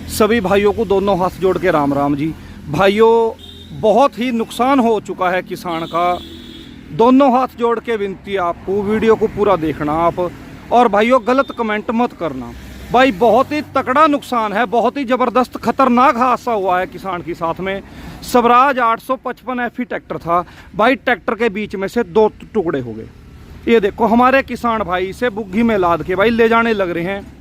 सभी भाइयों को दोनों हाथ जोड़ के राम राम जी। भाइयों बहुत ही नुकसान हो चुका है किसान का, दोनों हाथ जोड़ के विनती है आपको वीडियो को पूरा देखना आप। और भाइयों गलत कमेंट मत करना भाई, बहुत ही तगड़ा नुकसान है, बहुत ही ज़बरदस्त खतरनाक हादसा हुआ है किसान के साथ में। स्वराज 855 FE ट्रैक्टर था भाई, ट्रैक्टर के बीच में से 2 टुकड़े हो गए। ये देखो हमारे किसान भाई इसे बुग्गी में लाद के भाई ले जाने लग रहे हैं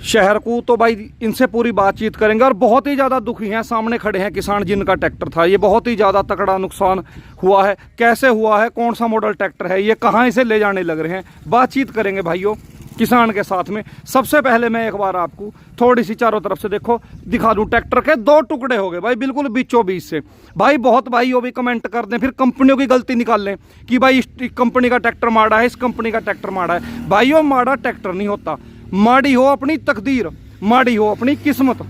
शहर को। तो भाई इनसे पूरी बातचीत करेंगे और बहुत ही ज़्यादा दुखी हैं, सामने खड़े हैं किसान जिनका ट्रैक्टर था। ये बहुत ही ज़्यादा तगड़ा नुकसान हुआ है, कैसे हुआ है, कौन सा मॉडल ट्रैक्टर है ये, कहाँ इसे ले जाने लग रहे हैं, बातचीत करेंगे भाइयों किसान के साथ में। सबसे पहले मैं एक बार आपको थोड़ी सी चारों तरफ से देखो दिखा दूं, ट्रैक्टर के 2 टुकड़े हो गए भाई बिल्कुल बीचों बीच से। भाई बहुत भाई वो भी कमेंट कर दें, फिर कंपनियों की गलती निकाल लें कि भाई इस कंपनी का ट्रैक्टर माड़ा है, इस कंपनी का ट्रैक्टर माड़ा है। भाइयों माड़ा ट्रैक्टर नहीं होता, माड़ी हो अपनी तकदीर, माड़ी हो अपनी किस्मत,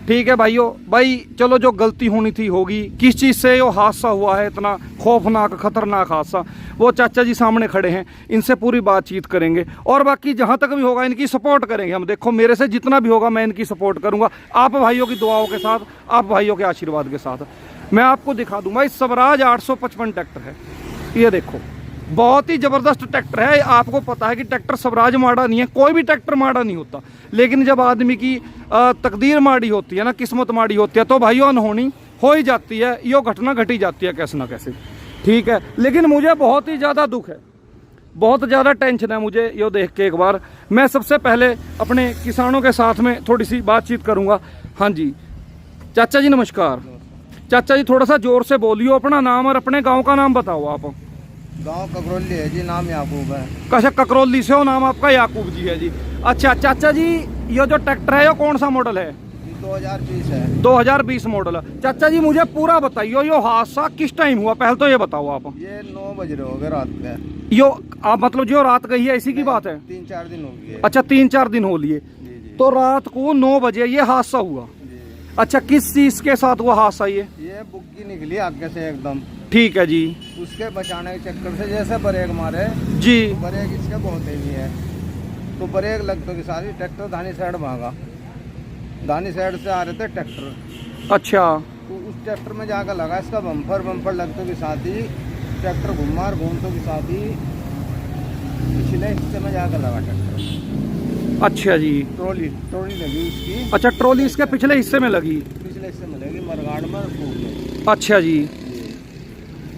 ठीक है भाइयों। भाई चलो जो गलती होनी थी होगी। किस चीज़ से ये हादसा हुआ है, इतना खौफनाक खतरनाक हादसा, वो चाचा जी सामने खड़े हैं, इनसे पूरी बातचीत करेंगे। और बाकी जहाँ तक भी होगा इनकी सपोर्ट करेंगे हम। देखो मेरे से जितना भी होगा मैं इनकी सपोर्ट करूँगा, आप भाइयों की दुआओं के साथ, आप भाइयों के आशीर्वाद के साथ। मैं आपको दिखा दूँगा इस स्वराज 855 ट्रैक्टर है, ये देखो बहुत ही ज़बरदस्त ट्रैक्टर है। आपको पता है कि ट्रैक्टर स्वराज माड़ा नहीं है, कोई भी ट्रैक्टर माड़ा नहीं होता, लेकिन जब आदमी की तकदीर माड़ी होती है ना, किस्मत माड़ी होती है, तो भाइयों अनहोनी हो ही जाती है, यो घटना घटी जाती है कैसे ना कैसे, ठीक है। लेकिन मुझे बहुत ही ज़्यादा दुख है, बहुत ज़्यादा टेंशन है मुझे यो देख के। एक बार मैं सबसे पहले अपने किसानों के साथ में थोड़ी सी बातचीत करूँगा। हाँ जी चाचा जी नमस्कार। चाचा जी थोड़ा सा ज़ोर से बोलियो, अपना नाम और अपने गाँव का नाम बताओ आप। गांव ककरौली है जी, नाम याकूब है। अच्छा ककरौली से हो, नाम आपका याकूब जी है जी। अच्छा चाचा जी ये जो ट्रैक्टर है ये कौन सा मॉडल है? 2020 है। 2020 मॉडल। चाचा जी मुझे पूरा बताइए ये हादसा किस टाइम हुआ, पहले तो ये बताओ आप। ये 9 बज रहे हो गए रात के। यो आप मतलब जो रात गई है इसी की बात है? 3-4 दिन हो गए। अच्छा 3-4 दिन हो लिए। तो रात को 9 बजे ये हादसा हुआ। अच्छा किस चीज के साथ हुआ हादसा ये? बुग्गी निकली आगे से एकदम, ठीक है जी। उसके बचाने के चक्कर से जैसे ब्रेक मारे जी, ब्रेक इसके बहुत हेवी है, तो ब्रेक लगते के साथ ही ट्रैक्टर धानी साइड भागा। धानी साइड से आ रहे थे ट्रैक्टर, अच्छा तो उस ट्रैक्टर में जाकर लगा इसका बम्पर लगते के साथ ही ट्रैक्टर घूमा, घूमते के साथ ही पिछले हिस्से में जाकर लगा ट्रैक्टर। अच्छा जी, ट्रॉली लगी उसकी। अच्छा ट्रॉली इसके पिछले हिस्से में लगी? पिछले हिस्से में लगी, मरगाड़ में फूट गई। अच्छा जी,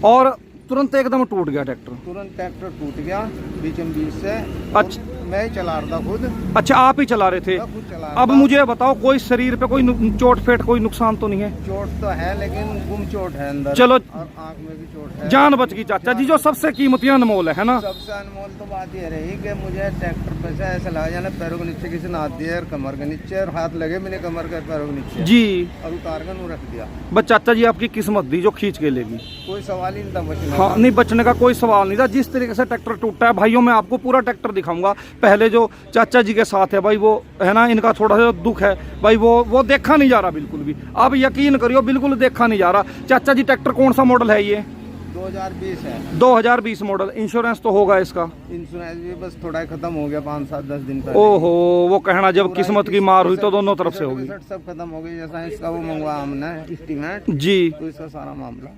और तुरंत एकदम टूट गया ट्रैक्टर? तुरंत ट्रैक्टर टूट गया बीच से। अच्छा मैं ही चला रहा था खुद। अच्छा आप ही चला रहे थे? खुद चला रहा अब था। मुझे बताओ कोई शरीर पे कोई चोट फेट कोई नुकसान तो नहीं है? चोट तो है लेकिन गुम चोट है अंदर, चलो और आंख में भी चोट है। जान बच गई चाचा जी, जो सबसे कीमती अनमोल है ना। सबसे अनमोल तो बात ये रही कि मुझे ट्रैक्टर पे से ऐसा लगा जाना पैरों के नीचे किसी ने हाथ दिया और कमर के नीचे, और हाथ लगे मैंने कमर के पैरों के नीचे जी, और उतार कर रख दिया। बस चाचा जी आपकी किस्मत दी जो खींच के लेगी। कोई सवाल ही नहीं था बचने हाँ का। नहीं बचने का कोई सवाल नहीं था। जिस तरीके से ट्रैक्टर टूटा है भाइयों, मैं आपको पूरा ट्रैक्टर दिखाऊंगा। पहले जो चाचा जी के साथ है भाई वो है ना, इनका थोड़ा सा दुख है भाई, वो देखा नहीं जा रहा बिल्कुल भी। आप यकीन करियो बिल्कुल देखा नहीं जा रहा। चाचा जी ट्रैक्टर कौन सा मॉडल है ये? 2020 है। 2020 मॉडल। इंश्योरेंस तो होगा इसका? इंश्योरेंस भी बस थोड़ा खत्म हो गया 5-7-10 दिन पहले। ओहो, वो कहना जब किस्मत की मार हुई तो दोनों तरफ से होगी। सब खत्म हो गई, जैसा इसका वो मंगवा हमने एस्टीमेट जी, तो इसका सारा मामला,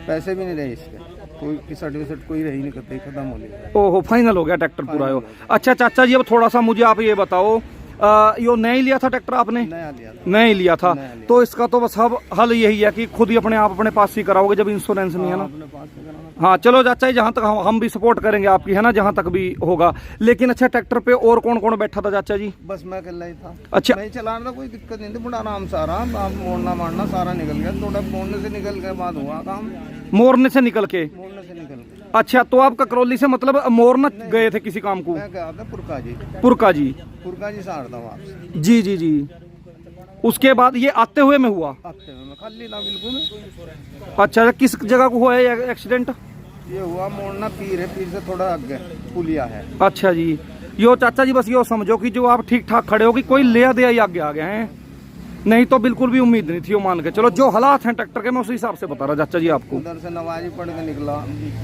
पैसे भी नहीं रहे इसके, कोई सर्टिफिकेट कोई रही नहीं करते, खत्म हो गया। ओहो फाइनल हो गया ट्रैक्टर पूरा हो। अच्छा चाचा जी अब थोड़ा सा मुझे आप ये बताओ, यो नया लिया था ट्रैक्टर आपने? नया लिया था। नहीं लिया था? नया लिया। तो इसका तो बस अब हल यही है कि खुद ही अपने आप अपने पास ही कराओगे जब इंश्योरेंस नहीं है ना। अपने पास से कराना। हाँ चलो चाचा जी, जहाँ तक हम भी सपोर्ट करेंगे आपकी है ना, जहाँ तक भी होगा। लेकिन अच्छा ट्रैक्टर पे और कौन कौन बैठा था चाचा जी? बस मैं अकेला ही था। अच्छा नहीं चलाना था, कोई दिक्कत नहीं थी, बड़ा आराम सारा मोड़ना मारना सारा निकल गया। थोड़ा मोड़ने से निकल के बाद हुआ काम, मोरने से निकल के? मोड़ने से निकल के। अच्छा तो आप ककरौली से मतलब मोरना गए थे किसी काम को? मैं गया था पुरका जी से आ रहा था वापस। जी जी जी, उसके बाद ये आते हुए में हुआ? हफ्ते में मैं खाली था बिल्कुल। अच्छा किस जगह को हुआ है एक्सीडेंट? ये हुआ मोड़ना पीर है, पीर से थोड़ा आगे पुलिया है। अच्छा जी, यो चाचा जी बस यो समझो कि जो आप ठीक ठाक खड़े हो कि कोई ले दे ही आगे आ गए हैं, नहीं तो बिल्कुल भी उम्मीद नहीं थी वो मान के चलो। जो हालात हैं ट्रैक्टर के मैं उस हिसाब से बता रहा चाचा जी आपको। उधर से नमाज पढ़ के निकला,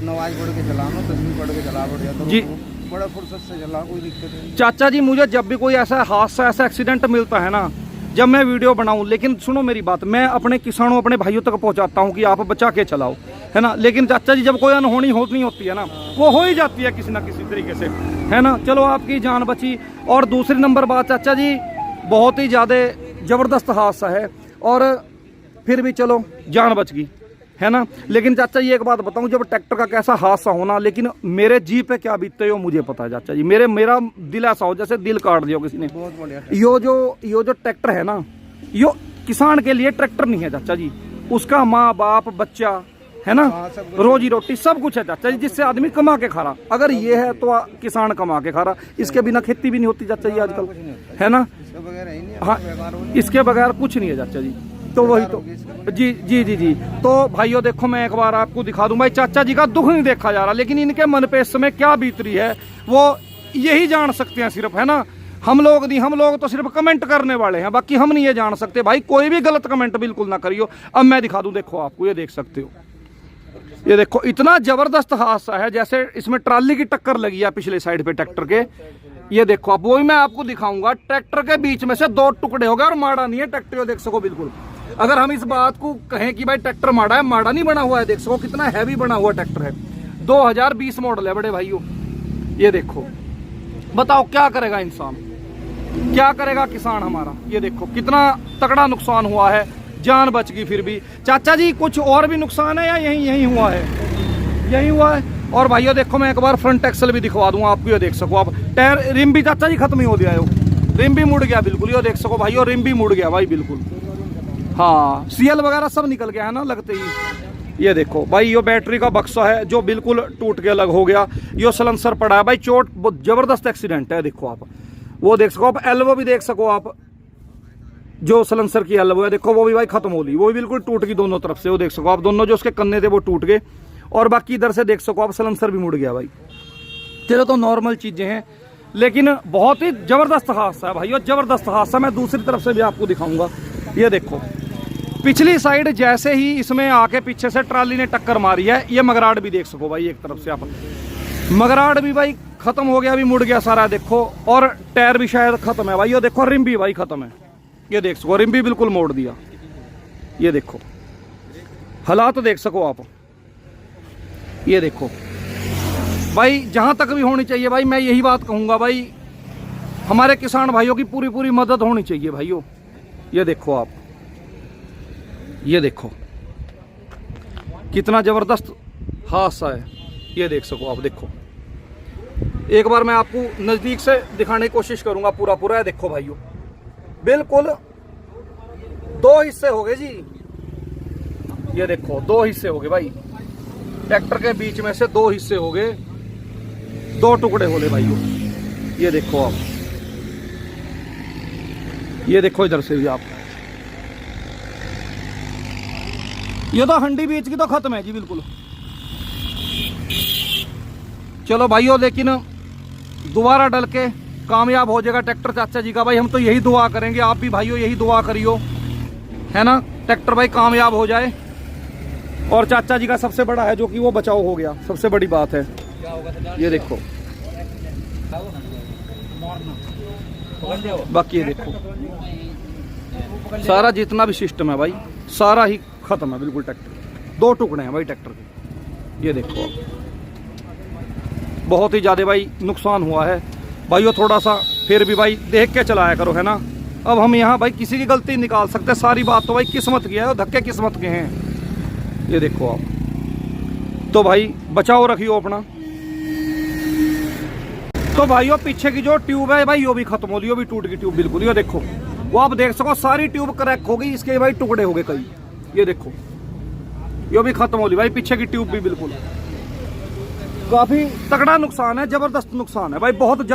नमाज पढ़ के चला, तस्वीर पढ़ के चला बढ़िया, तो जी बड़ा फुर्सत से चला, कोई दिक्कत नहीं। चाचा जी मुझे जब भी कोई ऐसा हादसा ऐसा एक्सीडेंट मिलता है ना, जब मैं वीडियो बनाऊं, लेकिन सुनो मेरी बात, मैं अपने किसानों अपने भाइयों तक पहुंचाता हूं कि आप बचा के चलाओ, है ना। लेकिन चाचा जी जब कोई अनहोनी होती है ना, वो हो ही जाती है किसी ना किसी तरीके से, है ना। चलो आपकी जान बची। और दूसरी नंबर बात चाचा जी, बहुत ही ज़्यादा ज़बरदस्त हादसा है और फिर भी चलो जान बच गई, है ना। लेकिन चाचा जी एक बात बताऊं, जब ट्रैक्टर का कैसा हादसा होना, लेकिन मेरे जी पे क्या बीतते हो मुझे पता है चाचा जी। मेरा दिल ऐसा हो जैसे दिल काट दिया किसी ने। बहुत बढ़िया। यो जो ट्रैक्टर है ना, यो किसान के लिए ट्रैक्टर नहीं है चाचा जी, उसका माँ बाप बच्चा, है ना, रोजी रोटी सब कुछ है चाचा जी, जिससे आदमी कमा के खा रहा। अगर ये है तो किसान कमा के खा रहा, इसके बिना खेती भी नहीं होती चाचा जी आजकल, है ना। हाँ, इसके बगैर कुछ नहीं है चाचा जी। तो वही तो जी जी जी जी। तो भाइयों देखो, मैं एक बार आपको दिखा दूं भाई, चाचा जी का दुख नहीं देखा जा रहा, लेकिन इनके मन पे इस समय क्या बीत रही है वो यही जान सकते हैं सिर्फ, है ना। हम लोग नहीं, हम लोग तो सिर्फ कमेंट करने वाले हैं, बाकी हम नहीं ये जान सकते। भाई कोई भी गलत कमेंट बिल्कुल ना करियो। अब मैं दिखा दूं, देखो आपको, ये देख सकते हो, ये देखो इतना जबरदस्त हादसा है, जैसे इसमें ट्राली की टक्कर लगी है पिछले साइड पे ट्रैक्टर के। ये देखो आप, वो भी मैं आपको दिखाऊंगा, ट्रैक्टर के बीच में से 2 टुकड़े हो गए और माड़ा नहीं है ट्रैक्टर, ये देख सको बिल्कुल। अगर हम इस बात को कहें कि भाई ट्रैक्टर माड़ा है, माड़ा नहीं बना हुआ है, देख सको कितना हैवी बना हुआ ट्रैक्टर है। 2020 मॉडल है बड़े भाइयों। ये देखो, बताओ क्या करेगा इंसान, क्या करेगा किसान हमारा। ये देखो कितना तगड़ा नुकसान हुआ है, जान बच गई फिर भी। चाचा जी कुछ और भी नुकसान है या यही हुआ है? यही हुआ है। और भाइयों देखो, मैं एक बार फ्रंट एक्सल भी दिखवा दूंगा आपको, ये देख सको आप। टायर रिम भी चाचा जी खत्म ही हो गया है, रिम भी मुड़ गया बिल्कुल, ये देख सको भाइयों, रिम भी मुड़ गया भाई बिल्कुल। हाँ, सीएल वगैरह सब निकल गया है ना लगते ही। ये देखो भाई, ये बैटरी का बक्सा है जो बिल्कुल टूट के अलग हो गया। ये सलेंसर पड़ा है भाई, चोट बहुत जबरदस्त एक्सीडेंट है। देखो आप, वो देख सको आप, एल्बो भी देख सको आप, जो सलेंसर की एल्बो है देखो, वो भी भाई खत्म हो गई, वो भी बिल्कुल टूट गई दोनों तरफ से। वो देख सको आप, दोनों जो उसके कन्ने थे वो टूट गए, और बाकी इधर से देख सको आप सलेंसर भी मुड़ गया भाई। चलो तो नॉर्मल चीजें हैं, लेकिन बहुत ही जबरदस्त हादसा है भाई, और जबरदस्त हादसा। मैं दूसरी तरफ से भी आपको दिखाऊंगा। ये देखो पिछली साइड जैसे ही इसमें आके पीछे से ट्राली ने टक्कर मारी है, ये मगराड़ भी देख सको भाई, एक तरफ से आप मगराड़ भी भाई खत्म हो गया, अभी मुड़ गया सारा देखो। और टायर भी शायद खत्म है भाई, ये देखो रिम भी भाई खत्म है, ये देख सको रिम भी बिल्कुल मोड़ दिया। ये देखो हालात देख सको आप, ये देखो भाई, जहां तक भी होनी चाहिए भाई, मैं यही बात कहूंगा भाई, हमारे किसान भाइयों की पूरी मदद होनी चाहिए भाइयों। ये देखो आप, ये देखो कितना जबरदस्त हादसा है, ये देख सको आप। देखो एक बार मैं आपको नजदीक से दिखाने की कोशिश करूंगा पूरा। है देखो भाइयों, बिल्कुल 2 हिस्से हो गए जी। ये देखो 2 हिस्से हो गए भाई, ट्रैक्टर के बीच में से 2 हिस्से हो गए, 2 टुकड़े हो गए भाइयों। ये देखो आप, ये देखो इधर से भी आप, ये तो हंडी बीच की तो खत्म है जी बिल्कुल। चलो भाइयों, लेकिन दोबारा डल के कामयाब हो जाएगा ट्रैक्टर चाचा जी का भाई, हम तो यही दुआ करेंगे, आप भी भाइयों यही दुआ करियो, है ना, ट्रैक्टर भाई कामयाब हो जाए। और चाचा जी का सबसे बड़ा है जो कि वो बचाव हो गया, सबसे बड़ी बात है। ये देखो बाकी, ये देखो सारा जितना भी सिस्टम है भाई, सारा ही खत्म है बिल्कुल। ट्रैक्टर 2 टुकड़े हैं भाई ट्रैक्टर के, ये देखो आप, बहुत ही ज़्यादा भाई नुकसान हुआ है भाइयों। थोड़ा सा फिर भी भाई देख के चलाया करो, है ना। अब हम यहाँ भाई किसी की गलती निकाल सकते, सारी बात तो भाई किस्मत की है, और धक्के किस्मत के हैं। ये देखो आप, तो भाई बचाओ रखियो अपना। तो भाइयों पीछे की जो ट्यूब है भाई, वो भी खत्म हो गई, वो भी टूट गई ट्यूब बिल्कुल। ये देखो, वो आप देख सको सारी ट्यूब क्रैक हो गई, इसके भाई टुकड़े हो गए कई। ये देखो, ये भी खत्म हो गई भाई, पीछे की ट्यूब भी बिल्कुल। काफी तगड़ा नुकसान है, जबरदस्त नुकसान है भाई, बहुत